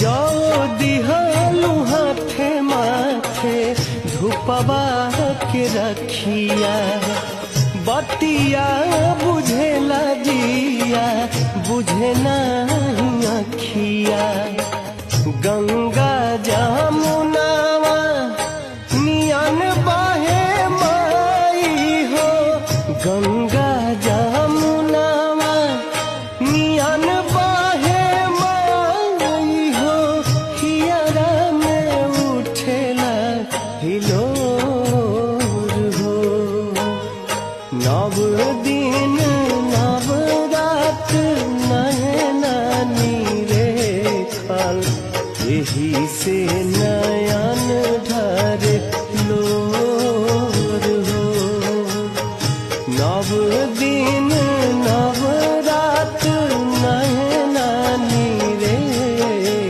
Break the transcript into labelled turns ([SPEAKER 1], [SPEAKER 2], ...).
[SPEAKER 1] जो दिहलु हाथे माथे धूपवा के रखिया बतिया बुझेला जिया बुझे नहीं अखिया गंगा जमुनावा नियन बहे माई हो गंगा जमुनावा नियन बहे माई हो हियरा में उठेला हिलोर हो नव दिन नव रात नैना नीरे खल यही से न